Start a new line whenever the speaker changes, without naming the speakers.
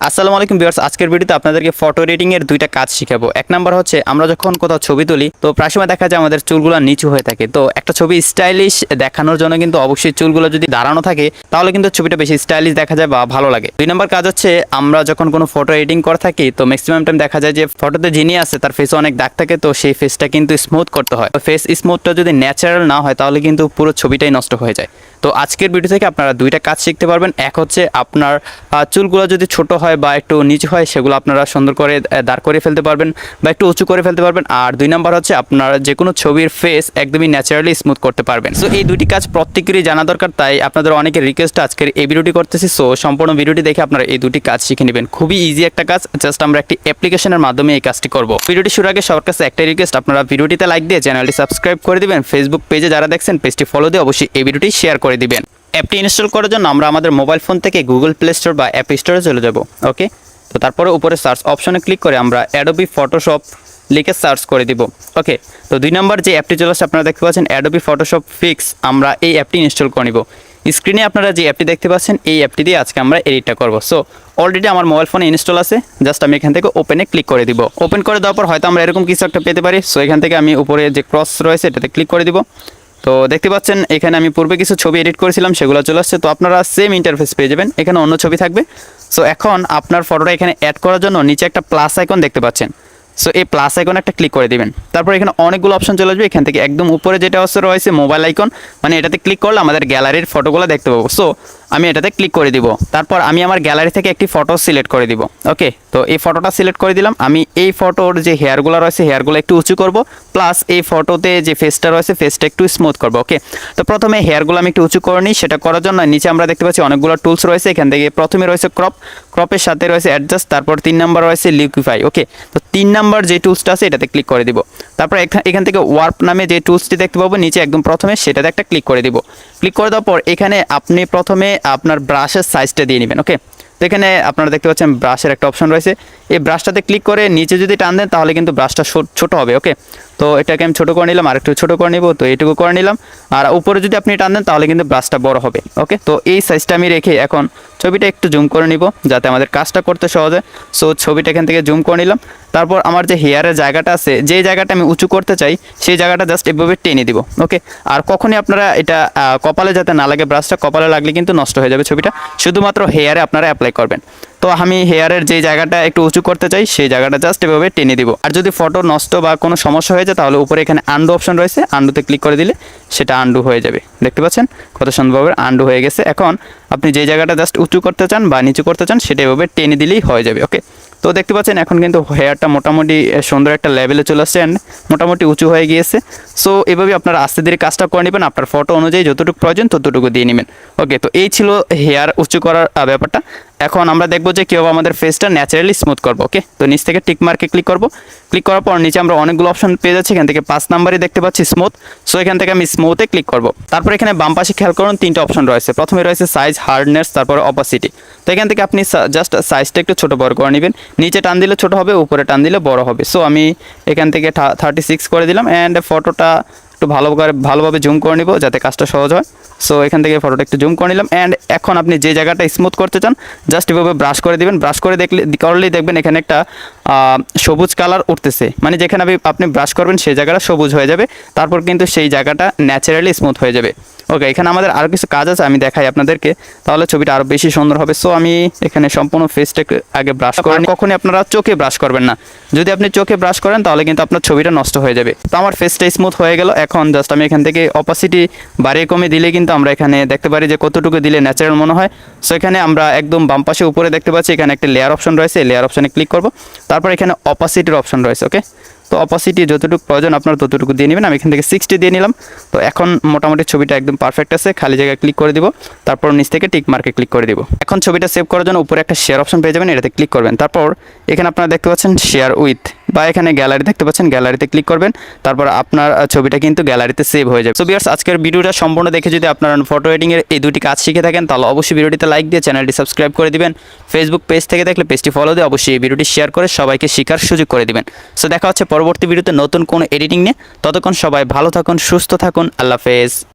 আসসালামু আলাইকুম ভিউয়ার্স, আজকের ভিডিওতে আপনাদেরকে ফটো এডিটিং এর দুইটা কাজ শিখাবো। এক নাম্বার হচ্ছে আমরা যখন কোথাও ছবি তুলি তো প্রায় সময় দেখা যায় আমাদের চুলগুলো নিচু হয়ে থাকে। তো একটা ছবি স্টাইলিশ দেখানোর জন্য কিন্তু অবশ্যই চুলগুলো যদি দাঁড়ানো থাকে তাহলে কিন্তু ছবিটা বেশি স্টাইলিশ দেখা যায় বা ভালো লাগে। দুই নাম্বার কাজ হচ্ছে আমরা যখন কোনো ফটো এডিটিং করে থাকি তো ম্যাক্সিমাম টাইম দেখা যায় যে ফটোতে যিনি আছে তার ফেসে অনেক দাগ থাকে, তো সেই ফেসটা কিন্তু স্মুথ করতে হয়। তো ফেস স্মুথটা যদি ন্যাচারাল না হয় তাহলে কিন্তু পুরো ছবিটাই নষ্ট হয়ে যায়। তো আজকের ভিডিও থেকে আপনারা দুইটা কাজ শিখতে পারবেন। এক হচ্ছে আপনার চুলগুলো যদি ছোট হয় বা একটু নিচু হয় সেগুলো আপনারা সুন্দর করে দাঁড় করে ফেলতে পারবেন বা একটু উঁচু করে ফেলতে পারবেন। আর দুই নাম্বার হচ্ছে আপনারা যে কোনো ছবির ফেস একদমই ন্যাচারালি স্মুথ করতে পারবেন। সো এই দুটি কাজ প্রত্যেকেরই জানা দরকার, তাই আপনাদের অনেকের রিকোয়েস্ট আজকের এই ভিডিওটি করতেছি। সো সম্পূর্ণ ভিডিওটি দেখে আপনারা এই দুটি কাজ শিখে নেবেন। খুবই ইজি একটা কাজ, জাস্ট আমরা একটি অ্যাপ্লিকেশনের মাধ্যমে এই কাজটি করব। ভিডিওটি শুরু আগে সবার কাছে একটাই রিকোয়েস্ট, আপনারা ভিডিওটিতে লাইক দিয়ে চ্যানেলটি সাবস্ক্রাইব করে দিবেন। ফেসবুক পেজে যারা দেখছেন পেজটি ফলো দিয়ে অবশ্যই এই ভিডিওটি শেয়ার করে দিবেন। অ্যাপটি ইনস্টল করার জন্য আমরা আমাদের মোবাইল ফোন থেকে গুগল প্লে স্টোর বা অ্যাপ স্টোরে চলে যাব। ওকে, তো তারপরে উপরে সার্চ অপশনে ক্লিক করে আমরা অ্যাডোবি ফটোশপ লিখে সার্চ করে দিব। ওকে, তো দুই নাম্বার যে অ্যাপটি চলে আসছে আপনারা দেখতে পাচ্ছেন অ্যাডোবি ফটোশপ ফিক্স, আমরা এই অ্যাপটি ইনস্টল করে নিব। স্ক্রিনে আপনারা যে অ্যাপটি দেখতে পাচ্ছেন এই অ্যাপটি দিয়ে আজকে আমরা এডিটটা করব। সো অলরেডি আমার মোবাইল ফোনে ইনস্টল আছে, জাস্ট আমি এখান থেকে ওপেনে ক্লিক করে দিব। ওপেন করে দেওয়ার পর হয়তো আমরা এরকম কিছু একটা পেতে পারি। সো এখান থেকে আমি উপরে যে ক্রস রয়েছে এটাতে ক্লিক করে দিব। তো দেখতে পাচ্ছেন এখানে আমি পূর্বে কিছু ছবি এডিট করেছিলাম সেগুলো চলে আসছে। তো আপনারা সেম ইন্টারফেস পেয়ে যাবেন, এখানে অন্য ছবি থাকবে। সো এখন আপনার ফটোটা এখানে অ্যাড করার জন্য নিচে একটা প্লাস আইকন দেখতে পাচ্ছেন। সো এই প্লাস আইকন একটা ক্লিক করে দিবেন। তারপর এখানে অনেকগুলো অপশন চলে আসবে। এখান থেকে একদম উপরে যেটা রয়েছে মোবাইল আইকন, মানে এটাতে ক্লিক করলে আমাদের গ্যালারির ফটোগুলো দেখতে পাবো। সো আমি এটাতে ক্লিক করে দিব। তারপর আমি আমার গ্যালারি থেকে একটি ফটো সিলেক্ট করে দিব। ওকে, তো এই ফটোটা সিলেক্ট করে দিলাম। আমি এই ফটোর যে হেয়ারগুলো রয়েছে হেয়ারগুলো একটু উঁচু করব, প্লাস এই ফটোতে যে ফেসটা রয়েছে ফেসটা একটু স্মুথ করব। ওকে, তো প্রথমে হেয়ারগুলো আমি একটু উঁচু করে নিই। সেটা করার জন্য নিচে আমরা দেখতে পাচ্ছি অনেকগুলো টুলস রয়েছে। এখান থেকে প্রথমে রয়েছে ক্রপের সাথে রয়েছে অ্যাডজাস্ট, তারপর 3 নাম্বার রয়েছে লিকুইফাই। ওকে, তো 3 নাম্বার যে টুলসটা আছে এটাতে ক্লিক করে দিব। তারপর এখান থেকে ওয়ার্প নামে যে টুলসটি দেখতে পাবো নিচে একদম প্রথমে, সেটাতে একটা ক্লিক করে দিব। ক্লিক করে দেওয়ার পর এখানে আপনি প্রথমে আপনার ব্রাশের সাইজটা দিয়ে নেবেন। ওকে, তো এখানে আপনারা দেখতে পাচ্ছেন ব্রাশের একটা অপশন রয়েছে। এই ব্রাশটাতে ক্লিক করে নিচে যদি টান দেন তাহলে কিন্তু ব্রাশটা ছোট হবে। ওকে, তো এটাকে আমি ছোটো করে নিলাম, আর একটু ছোটো করে নিব। তো এইটুকু করে নিলাম, আর উপরে যদি আপনি টান দেন তাহলে কিন্তু ব্রাশটা বড় হবে। ওকে, তো এই সাইজটা আমি রেখে এখন ছবিটা একটু জুম করে নিব যাতে আমাদের কাজটা করতে সহজ হয়। সো ছবিটা এখান থেকে জুম করে নিলাম। তারপর আমার যে হেয়ারের জায়গাটা আছে, যে জায়গাটা আমি উঁচু করতে চাই সেই জায়গাটা জাস্ট এভাবে টেনে দিব। ওকে, আর কখনই আপনারা এটা কপালে যাতে না লাগে, ব্রাশটা কপালে লাগলে কিন্তু নষ্ট হয়ে যাবে ছবিটা। শুধুমাত্র হেয়ারে আপনারা অ্যাপ্লাই করবেন। তো আমি হেয়ারের যে জায়গাটা একটু উঁচু করতে চাই সেই জায়গাটা জাস্ট এভাবে টেনে দিব। আর যদি ফটো নষ্ট বা কোনো সমস্যা হয়ে যায় তাহলে উপরে এখানে আন্ডু অপশন রয়েছে, আন্ডুতে ক্লিক করে দিলে সেটা আন্ডু হয়ে যাবে। দেখতে পাচ্ছেন কত সুন্দরভাবে আন্ডু হয়ে গেছে। এখন আপনি যে জায়গাটা জাস্ট উঁচু করতে চান বা নিচু করতে চান সেটা এভাবে টেনে দিলেই হয়ে যাবে। ওকে, তো দেখতে পাচ্ছেন এখন কিন্তু হেয়ারটা মোটামুটি সুন্দর একটা লেভেলে চলে আসছে অ্যান্ড মোটামুটি উঁচু হয়ে গিয়েছে। সো এভাবে আপনারা আস্তে ধীরে কাজটা করে নেবেন, আপনার ফটো অনুযায়ী যতটুকু প্রয়োজন ততটুকু দিয়ে নেবেন। ওকে, তো এই ছিল হেয়ার উঁচু করার ব্যাপারটা। এখন আমরা দেখবো যে কীভাবে আমাদের ফেসটা ন্যাচারালি স্মুথ করবো। ওকে, তো নিচ থেকে টিক মার্কে ক্লিক করবো। ক্লিক করার পর নিচে আমরা অনেকগুলো অপশন পেয়ে যাচ্ছি। এখান থেকে 5 নাম্বারই দেখতে পাচ্ছি স্মুথ। সো এখান থেকে আমি স্মুথে ক্লিক করবো। তারপর এখানে বাম পাশে খেয়াল করুন 3টা অপশন রয়েছে। প্রথমে রয়েছে সাইজ, হার্ডনেস, তারপরে অপাসিটি। তো এখান থেকে আপনি জাস্ট সাইজটা একটু ছোটো বড় করে নেবেন। নিচে টান দিলে ছোটো হবে, উপরে টান দিলে বড় হবে। সো আমি এখান থেকে 36 করে দিলাম অ্যান্ড ফটোটা একটু ভালোভাবে জুম করে নিব যাতে কাজটা সহজ হয়। সো এখান থেকে ফটোটা একটু জুম করে নিলাম অ্যান্ড এখন আপনি যে জায়গাটা স্মুথ করতে চান জাস্ট এভাবে ব্রাশ করে দিবেন। ব্রাশ করে করলেই দেখবেন এখানে একটা সবুজ কালার উঠতেছে, মানে যেখানে আপনি ব্রাশ করবেন সেই জায়গাটা সবুজ হয়ে যাবে। তারপর কিন্তু সেই জায়গাটা ন্যাচারালি স্মুথ হয়ে যাবে। ওকে, এখানে আমাদের আরও কিছু কাজ আছে, আমি দেখাই আপনাদেরকে, তাহলে ছবিটা আরও বেশি সুন্দর হবে। সো আমি এখানে সম্পূর্ণ ফেসটাকে আগে ব্রাশ করেন। কখনই আপনারা চোখে ব্রাশ করবেন না, যদি আপনি চোখে ব্রাশ করেন তাহলে কিন্তু আপনার ছবিটা নষ্ট হয়ে যাবে। তো আমার ফেসটা স্মুথ হয়ে গেল। এখন জাস্ট আমি এখান থেকে অপাসিটি বাড়িয়ে কমে দিলে কিন্তু আমরা এখানে দেখতে পারি যে কতটুকু দিলে ন্যাচারাল মনে হয়। সো এখানে আমরা একদম বাম পাশে উপরে দেখতে পাচ্ছি এখানে একটা লেয়ার অপশন রয়েছে, লেয়ার অপশনে ক্লিক করব। তারপর এখানে অপাসিটির অপশন রয়েছে। ওকে, তো অপাসিটি যতটুকু প্রয়োজন আপনার ততটুকু দিয়ে নেবেন। আমি এখান থেকে 60 দিয়ে নিলাম। তো এখন মোটামুটি ছবিটা একদম পারফেক্ট আছে। খালি জায়গায় ক্লিক করে দিব, তারপর নিচ থেকে টিক মার্কে ক্লিক করে দিব। এখন ছবিটা সেভ করার জন্য উপরে একটা শেয়ার অপশন পেয়ে যাবেন, এটাতে ক্লিক করবেন। তারপর এখানে আপনারা দেখতে পাচ্ছেন শেয়ার উইথ, বা এখানে গ্যালারি দেখতে পাচ্ছেন, গ্যালারিতে ক্লিক করবেন। তারপর আপনার ছবিটা কিন্তু গ্যালারিতে সেভ হয়ে যাবে। সো ভিউয়ার্স, আজকের ভিডিওটা সম্পূর্ণ দেখে যদি আপনারা ফটো এডিটিংয়ের এই দুটি কাজ শিখে থাকেন তাহলে অবশ্যই ভিডিওটিতে লাইক দিয়ে চ্যানেলটি সাবস্ক্রাইব করে দিবেন। ফেসবুক পেজ থেকে দেখলে পেজটি ফলো দিয়ে অবশ্যই এই ভিডিওটি শেয়ার করে সবাইকে শেখার সুযোগ করে দিবেন। সো দেখা হচ্ছে পরবর্তী ভিডিওতে নতুন কোনো এডিটিং নিয়ে। ততক্ষণ সবাই ভালো থাকুন, সুস্থ থাকুন, আল্লাহ হাফেজ।